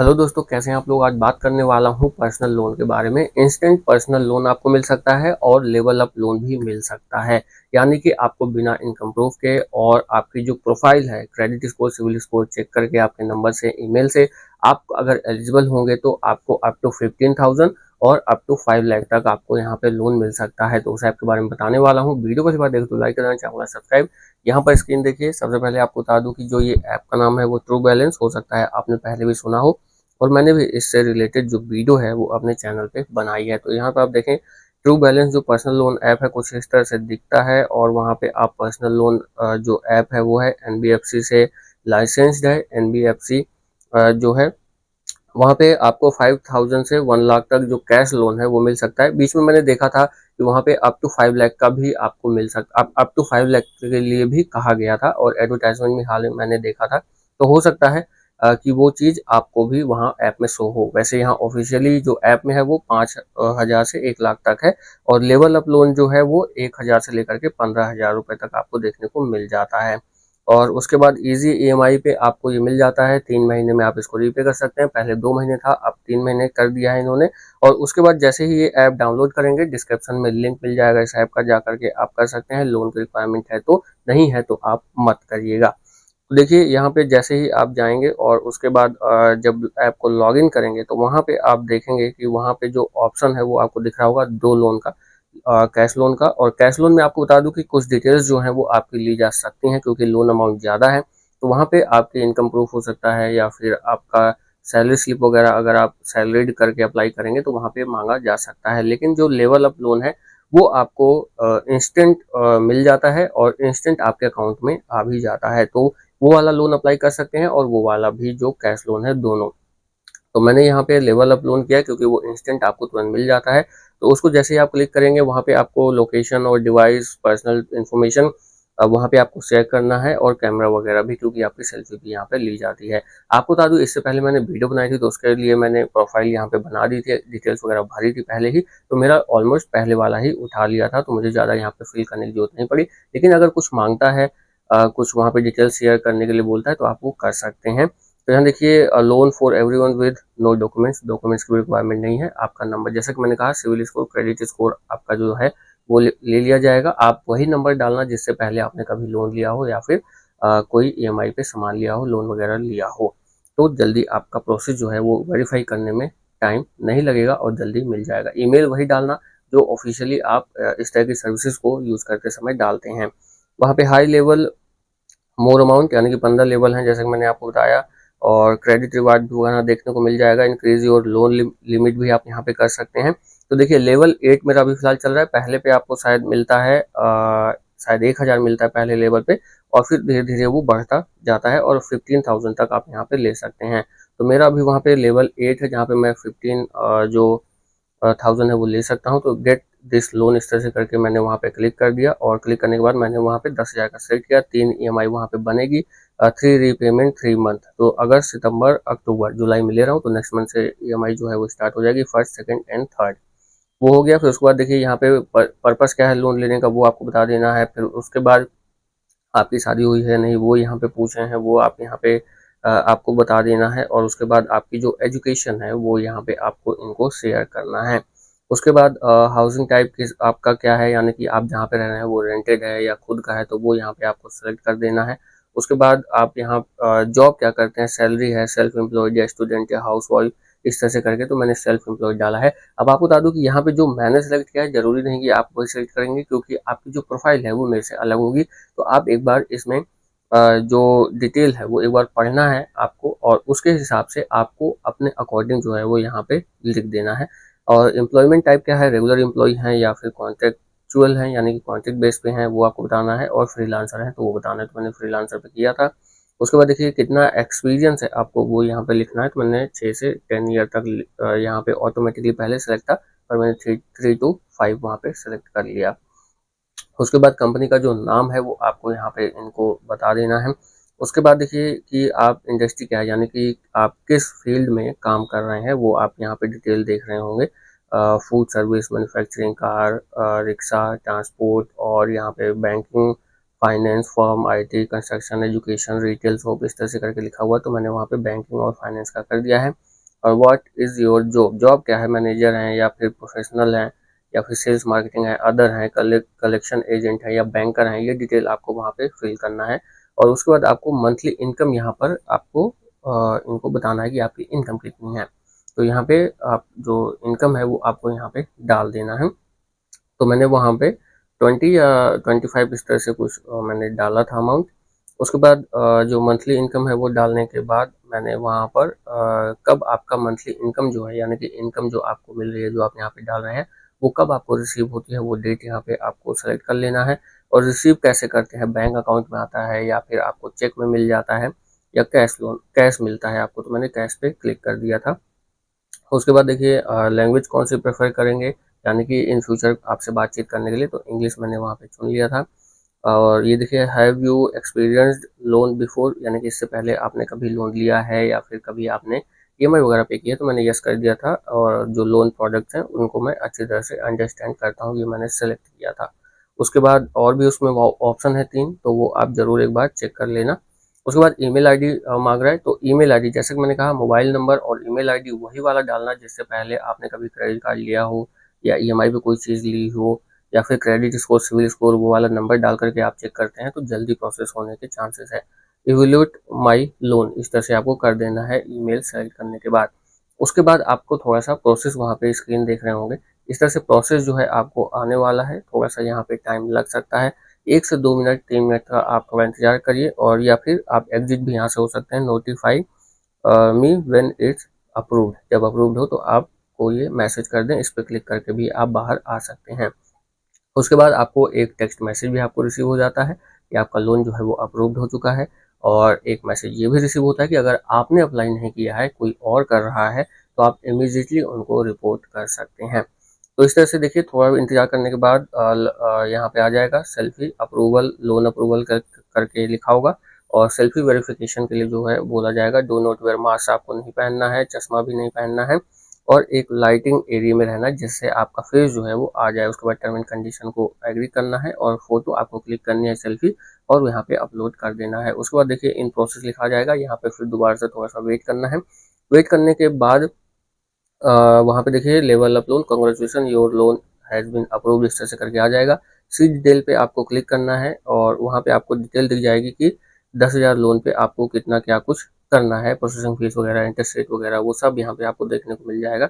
Hello दोस्तों, कैसे हैं आप लोग। आज बात करने वाला हूं पर्सनल लोन के बारे में। इंस्टेंट पर्सनल लोन आपको मिल सकता है और लेवल अप लोन भी मिल सकता है। यानी कि आपको बिना इनकम प्रूफ के और आपकी जो प्रोफाइल है, credit score, CIBIL score check करके आपके नंबर से, ईमेल से आप अगर एलिजिबल होंगे तो आपको अप टू 15,000 और अप टू 5 लाख तक आपको यहाँ पे लोन मिल सकता है। तो उस ऐप के बारे में बताने वाला हूँ। वीडियो को देखो तो लाइक करना, चाहूँगा सब्सक्राइब। यहाँ पर स्क्रीन देखिए। सबसे पहले आपको बता दूं कि जो ये ऐप का नाम है वो ट्रू बैलेंस, हो सकता है आपने पहले भी सुना हो और मैंने भी इससे रिलेटेड जो वीडियो है वो अपने चैनल पे बनाई है। तो यहाँ पे आप देखें, ट्रू बैलेंस जो पर्सनल लोन ऐप है कुछ इस तरह से दिखता है और वहाँ पे आप पर्सनल लोन जो ऐप है वो है एनबीएफसी से लाइसेंस्ड है। एनबीएफसी जो है वहाँ पे आपको 5,000 से 1 लाख तक जो कैश लोन है वो मिल सकता है। बीच में मैंने देखा था कि वहाँ पे अप टू 5 लाख का भी आपको मिल सकता, अप टू 5 लाख के लिए भी कहा गया था और एडवर्टाइजमेंट में हाल में मैंने देखा था। तो हो सकता है कि वो चीज़ आपको भी वहाँ ऐप में शो हो। वैसे यहाँ ऑफिशियली जो ऐप में है वो 5,000 से 1 लाख तक है और लेवल अप लोन जो है वो 1,000 से लेकर के 15,000 रुपये तक आपको देखने को मिल जाता है। और उसके बाद इजी ईएमआई पे आपको ये मिल जाता है। 3 महीने में आप इसको रीपे कर सकते हैं। पहले 2 महीने था, अब 3 महीने कर दिया है इन्होंने। और उसके बाद जैसे ही ये ऐप डाउनलोड करेंगे, डिस्क्रिप्शन में लिंक मिल जाएगा इस ऐप का, जा करके आप कर सकते हैं। लोन की रिक्वायरमेंट है तो, नहीं है तो आप मत करिएगा। तो देखिए यहाँ पे जैसे ही आप जाएंगे और उसके बाद जब ऐप को लॉगिन करेंगे तो वहाँ पे आप देखेंगे कि वहाँ पे जो ऑप्शन है वो आपको दिख रहा होगा, 2 लोन का, कैश लोन का। और कैश लोन में आपको बता दूं कि कुछ डिटेल्स जो हैं वो आपकी ली जा सकती हैं क्योंकि लोन अमाउंट ज़्यादा है। तो वहाँ पे आपके इनकम प्रूफ हो सकता है या फिर आपका सैलरी स्लिप वगैरह, अगर आप सैलरीड करके अप्लाई करेंगे तो वहाँ पे मांगा जा सकता है। लेकिन जो लेवल अप लोन है वो आपको इंस्टेंट मिल जाता है और इंस्टेंट आपके अकाउंट में आ भी जाता है। तो वो वाला लोन अप्लाई कर सकते हैं और वो वाला भी जो कैश लोन है, दोनों। तो मैंने यहाँ पे लेवल अप लोन किया क्योंकि वो इंस्टेंट आपको तुरंत मिल जाता है। तो उसको जैसे ही आप क्लिक करेंगे वहाँ पे आपको लोकेशन और डिवाइस, पर्सनल इन्फॉर्मेशन वहाँ पे आपको शेयर करना है और कैमरा वगैरह भी, क्योंकि आपकी सेल्फी भी यहाँ पे ली जाती है। आपको बता दूँ, इससे पहले मैंने वीडियो बनाई थी तो उसके लिए मैंने प्रोफाइल यहाँ पे बना दी थी, डिटेल्स वगैरह भरी थी पहले ही। तो मेरा ऑलमोस्ट पहले वाला ही उठा लिया था, तो मुझे ज़्यादा यहाँ पे फिल करने की जरूरत नहीं पड़ी। लेकिन अगर कुछ मांगता है, कुछ वहाँ पे डिटेल्स शेयर करने के लिए बोलता है तो आप वो कर सकते हैं। तो यहाँ देखिए, loan for everyone with no documents, documents की रिक्वायरमेंट नहीं है। आपका नंबर, जैसा कि मैंने कहा, सिविल स्कोर, क्रेडिट स्कोर आपका जो है वो ले लिया जाएगा। आप वही नंबर डालना जिससे पहले आपने कभी लोन लिया हो या फिर कोई ईएमआई पे सामान लिया हो, लोन वगैरह लिया हो। तो जल्दी आपका प्रोसेस जो है वो वेरीफाई करने में टाइम नहीं लगेगा और जल्दी मिल जाएगा। ईमेल वही डालना जो ऑफिशियली आप इस तरह की सर्विसेज को यूज़ करते समय डालते हैं। वहाँ पे हाई लेवल मोर अमाउंट यानी कि 15 लेवल हैं, जैसे कि मैंने आपको बताया। और क्रेडिट रिवार्ड भी वहाँ देखने को मिल जाएगा। इंक्रीज योर लोन लिमिट भी आप यहाँ पे कर सकते हैं। तो देखिए, लेवल 8 मेरा अभी फिलहाल चल रहा है। पहले पे आपको शायद मिलता है शायद 1,000 मिलता है पहले लेवल पे, और फिर धीरे धीरे वो बढ़ता जाता है और 15,000 तक आप यहाँ पे ले सकते हैं। तो मेरा अभी वहाँ पे लेवल 8 है जहाँ पे मैं 15 जो 1000 है वो ले सकता हूँ। तो गेट दिस लोन इस तरह से करके मैंने वहाँ पे क्लिक कर दिया और क्लिक करने के बाद मैंने वहाँ पे 10,000 का सेलेक्ट किया। 3 ईएमआई वहाँ पे बनेगी, 3 रीपेमेंट 3 मंथ। तो अगस्त, सितंबर, अक्टूबर, जुलाई में ले रहा हूँ तो नेक्स्ट मंथ से ईएमआई जो है वो स्टार्ट हो जाएगी, फर्स्ट, सेकंड एंड थर्ड। वो हो गया। फिर उसके बाद देखिए यहाँ पे पर्पस क्या है लोन लेने का वो आपको बता देना है। फिर उसके बाद आपकी शादी हुई है नहीं वो यहाँ पे पूछ रहे हैं, वो आप यहाँ पे आपको बता देना है। और उसके बाद आपकी जो एजुकेशन है वो यहाँ पे आपको इनको शेयर करना है। उसके बाद हाउसिंग टाइप किस आपका क्या है, यानी कि आप जहाँ पे रह रहे हैं वो रेंटेड है या खुद का है, तो वो यहाँ पे आपको सेलेक्ट कर देना है। उसके बाद आप यहाँ जॉब क्या करते हैं, सैलरी है, सेल्फ एम्प्लॉयड या स्टूडेंट या हाउस वाइफ, इस तरह से करके। तो मैंने सेल्फ एम्प्लॉयड डाला है। अब आपको बता दूं कि यहाँ पे जो मैंने सेलेक्ट किया है, जरूरी नहीं कि आप वही सेलेक्ट करेंगे क्योंकि आपकी जो प्रोफाइल है वो मेरे से अलग होगी। तो आप एक बार इसमें जो डिटेल है वो एक बार पढ़ना है आपको और उसके हिसाब से आपको अपने अकॉर्डिंग जो है वो यहाँ पे लिख देना है। और एम्प्लॉयमेंट टाइप क्या है, रेगुलर एम्प्लॉय हैं या फिर कॉन्ट्रेक्चुअल हैं, यानी कि कॉन्ट्रैक्ट बेस पे हैं, वो आपको बताना है। और फ्रीलांसर है तो वो बताना है, तो मैंने फ्रीलांसर पे किया था। उसके बाद देखिए कितना एक्सपीरियंस है आपको वो यहाँ पे लिखना है। तो मैंने 6 से 10 ईयर तक यहाँ पे ऑटोमेटिकली पहले सेलेक्ट था, और मैंने 3 to 5 वहाँ पे सेलेक्ट कर लिया। उसके बाद कंपनी का जो नाम है वो आपको यहाँ पे इनको बता देना है। उसके बाद देखिए कि आप इंडस्ट्री क्या है, यानी कि आप किस फील्ड में काम कर रहे हैं वो आप यहाँ पे डिटेल देख रहे होंगे। Food service, manufacturing, car, rickshaw, transport, और यहाँ पे banking, finance firm, IT, construction, education, retail shop, इस तरह से करके लिखा हुआ है। तो मैंने वहाँ पे बैंकिंग और फाइनेंस का कर दिया है। और what is your job, job क्या है, मैनेजर हैं या फिर प्रोफेशनल हैं या फिर सेल्स मार्केटिंग है, अदर हैं, कलेक्शन एजेंट है या बैंकर हैं, ये डिटेल आपको वहाँ पे फिल करना है। और उसके बाद आपको मंथली इनकम यहाँ पर आपको इनको बताना है कि आपकी इनकम कितनी है। तो यहाँ पे आप जो इनकम है वो आपको यहाँ पे डाल देना है। तो मैंने वहाँ पे 20 या 25 इस तरह से कुछ मैंने डाला था अमाउंट। उसके बाद जो मंथली इनकम है वो डालने के बाद मैंने वहाँ पर कब आपका मंथली इनकम जो है, यानी कि इनकम जो आपको मिल रही है जो आप यहाँ पे डाल रहे हैं, वो कब आपको रिसीव होती है वो डेट यहाँ पे आपको सेलेक्ट कर लेना है। और रिसीव कैसे करते हैं, बैंक अकाउंट में आता है या फिर आपको चेक में मिल जाता है या कैश मिलता है आपको, तो मैंने कैश पे क्लिक कर दिया था। उसके बाद देखिए लैंग्वेज कौन सी प्रेफर करेंगे, यानी कि इन फ्यूचर आपसे बातचीत करने के लिए, तो इंग्लिश मैंने वहाँ पे चुन लिया था। और ये देखिए have you experienced loan before, यानी कि इससे पहले आपने कभी लोन लिया है या फिर कभी आपने ईएमआई वगैरह पे किया, तो मैंने यस कर दिया था। और जो लोन प्रोडक्ट्स हैं उनको मैं अच्छी तरह से अंडरस्टैंड करता हूँ, ये मैंने सेलेक्ट किया था। उसके बाद और भी उसमें ऑप्शन है 3, तो वो आप ज़रूर एक बार चेक कर लेना। उसके बाद ईमेल आईडी मांग रहा है, तो ईमेल आईडी जैसे कि मैंने कहा, मोबाइल नंबर और ईमेल आईडी वही वाला डालना जिससे पहले आपने कभी क्रेडिट कार्ड लिया हो या ईएमआई पे कोई चीज़ ली हो या फिर क्रेडिट स्कोर, सिविल स्कोर, वो वाला नंबर डाल करके आप चेक करते हैं तो जल्दी प्रोसेस होने के चांसेस है। इवेल्यूएट माई लोन, इस तरह से आपको कर देना है ईमेल सेलेक्ट करने के बाद। उसके बाद आपको थोड़ा सा प्रोसेस, वहाँ पे स्क्रीन देख रहे होंगे, इस तरह से प्रोसेस जो है आपको आने वाला है। थोड़ा सा यहाँ पे टाइम लग सकता है, 1 से 2 मिनट 3 मिनट का आप थोड़ा इंतजार करिए। और या फिर आप एग्जिट भी यहाँ से हो सकते हैं, notify me when it's approved, जब अप्रूव्ड हो तो आपको ये मैसेज कर दें, इस पर क्लिक करके भी आप बाहर आ सकते हैं। उसके बाद आपको एक टेक्स्ट मैसेज भी आपको रिसीव हो जाता है कि आपका लोन जो है वो अप्रूव्ड हो चुका है। और एक मैसेज ये भी रिसीव होता है कि अगर आपने अप्लाई नहीं किया है, कोई और कर रहा है, तो आप इमीडिएटली उनको रिपोर्ट कर सकते हैं। तो इस तरह से देखिए थोड़ा इंतजार करने के बाद यहाँ पे आ जाएगा सेल्फी अप्रूवल, लोन अप्रूवल करके लिखा होगा। और सेल्फी वेरिफिकेशन के लिए जो है बोला जाएगा, डो नॉट वेयर मास्क, आपको नहीं पहनना है, चश्मा भी नहीं पहनना है, और एक लाइटिंग एरिया में रहना जिससे आपका फेस जो है वो आ जाए। उसके बाद टर्म एंड कंडीशन को एग्री करना है और फोटो आपको क्लिक करनी है सेल्फी, और यहाँ पे अपलोड कर देना है। उसके बाद देखिए इन प्रोसेस लिखा जाएगा, यहाँ पे फिर दोबारा से थोड़ा सा वेट करना है। वेट करने के बाद वहाँ पे देखिए level up loan, congratulation your loan has been approved, इस तरह से करके आ जाएगा। सी डिटेल पे आपको क्लिक करना है और वहाँ पे आपको डिटेल दिख जाएगी कि 10,000 लोन पे आपको कितना क्या कुछ करना है, प्रोसेसिंग फीस वगैरह, इंटरेस्ट रेट वगैरह, वो सब यहाँ पे आपको देखने को मिल जाएगा।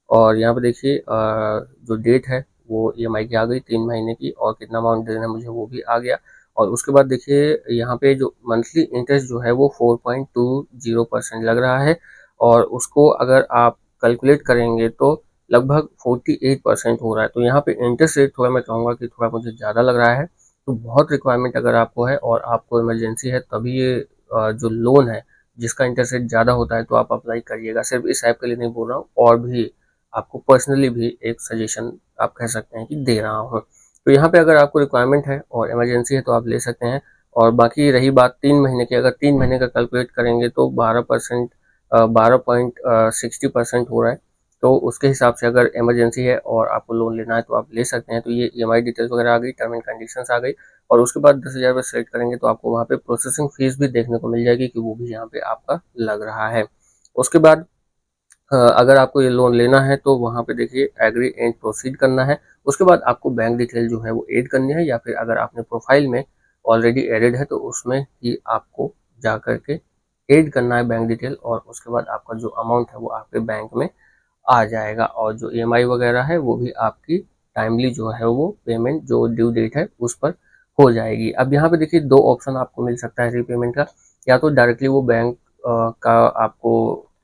और यहाँ पे देखिए जो डेट है वो ईएमआई की आ गई 3 महीने की, और कितना अमाउंट देना है मुझे वो भी आ गया। और उसके बाद देखिए यहाँ पे जो मंथली इंटरेस्ट जो है वो 4.20% लग रहा है, और उसको अगर आप कैलकुलेट करेंगे तो लगभग 48% हो रहा है। तो यहाँ पे इंटरेस्ट रेट थोड़ा मैं कहूँगा कि थोड़ा मुझे ज़्यादा लग रहा है। तो बहुत रिक्वायरमेंट अगर आपको है और आपको इमरजेंसी है, तभी ये जो लोन है जिसका इंटरेस्ट रेट ज़्यादा होता है तो आप अप्लाई करिएगा। सिर्फ इस ऐप के लिए नहीं बोल रहा हूँ, और भी आपको पर्सनली भी एक सजेशन आप कह सकते हैं कि दे रहा हूँ। तो यहाँ पे अगर आपको रिक्वायरमेंट है और इमरजेंसी है तो आप ले सकते हैं। और बाकी रही बात 3 महीने की, अगर 3 महीने का कैलकुलेट करेंगे तो 12% 12.60% हो रहा है। तो उसके हिसाब से अगर इमरजेंसी है और आपको लोन लेना है तो आप ले सकते हैं। तो ये ईएमआई डिटेल्स वगैरह आ गई, टर्म एंड कंडीशंस आ गई। और उसके बाद 10,000 रुपये सेलेक्ट करेंगे तो आपको वहाँ पे प्रोसेसिंग फीस भी देखने को मिल जाएगी कि वो भी यहाँ पे आपका लग रहा है। उसके बाद अगर आपको ये लोन लेना है तो वहाँ पे देखिए एग्री एंड प्रोसीड करना है। उसके बाद आपको बैंक डिटेल जो है वो ऐड करनी है, या फिर अगर आपने प्रोफाइल में ऑलरेडी एडेड है तो उसमें ही आपको जा करके ऐड करना है बैंक डिटेल। और उसके बाद आपका जो अमाउंट है वो आपके बैंक में आ जाएगा, और जो ईएमआई वगैरह है वो भी आपकी टाइमली जो है वो पेमेंट जो ड्यू डेट है उस पर हो जाएगी। अब यहाँ पे देखिए 2 ऑप्शन आपको मिल सकता है रीपेमेंट का, या तो डायरेक्टली वो बैंक का आपको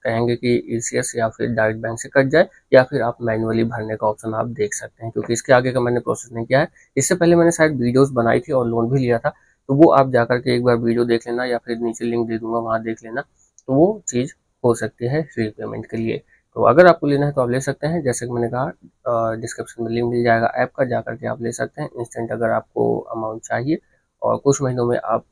कहेंगे कि ईसीएस या फिर डायरेक्ट बैंक से कट जाए, या फिर आप मैनुअली भरने का ऑप्शन आप देख सकते हैं, क्योंकि इसके आगे का मैंने प्रोसेस नहीं किया है। इससे पहले मैंने शायद वीडियोस बनाई थी और लोन भी लिया था, तो वो आप जा के एक बार वीडियो देख लेना, या फिर नीचे लिंक दे दूंगा वहाँ देख लेना, तो वो चीज़ हो सकती है रीपेमेंट के लिए। तो अगर आपको लेना है तो आप ले सकते हैं, जैसे कि मैंने कहा डिस्क्रिप्शन में लिंक मिल जाएगा ऐप का, जा करके आप ले सकते हैं इंस्टेंट अगर आपको अमाउंट चाहिए। और कुछ महीनों में आप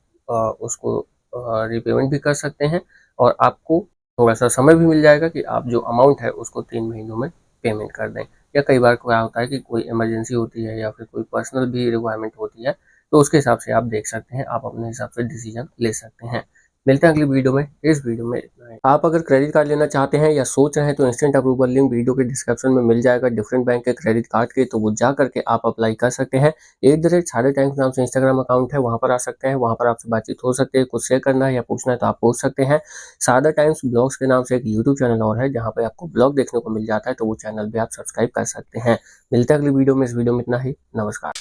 उसको रीपेमेंट भी कर सकते हैं, और आपको थोड़ा सा समय भी मिल जाएगा कि आप जो अमाउंट है उसको 3 महीनों में पेमेंट कर दें। या कई बार क्या होता है कि कोई इमरजेंसी होती है या फिर कोई पर्सनल भी रिक्वायरमेंट होती है, तो उसके हिसाब से आप देख सकते हैं, आप अपने हिसाब से डिसीजन ले सकते हैं। मिलते हैं अगली वीडियो में। इस वीडियो में इतना ही। आप अगर क्रेडिट कार्ड लेना चाहते हैं या सोच रहे हैं तो इंस्टेंट अप्रूवल लिंक वीडियो के डिस्क्रिप्शन में मिल जाएगा डिफरेंट बैंक के क्रेडिट कार्ड के, तो वो जा करके आप अप्लाई कर सकते हैं। @ टाइम्स नाम से इंस्टाग्राम अकाउंट है, वहाँ पर आ सकते हैं, वहाँ पर आपसे बातचीत हो सकती है। कुछ शेयर करना है या पूछना है तो आप पूछ सकते हैं। सादा टाइम्स ब्लॉग्स के नाम से एक यूट्यूब चैनल और है जहाँ पे आपको ब्लॉग देखने को मिल जाता है, तो वो चैनल भी आप सब्सक्राइब कर सकते हैं। मिलते हैं अगली वीडियो में। इस वीडियो में इतना ही। नमस्कार।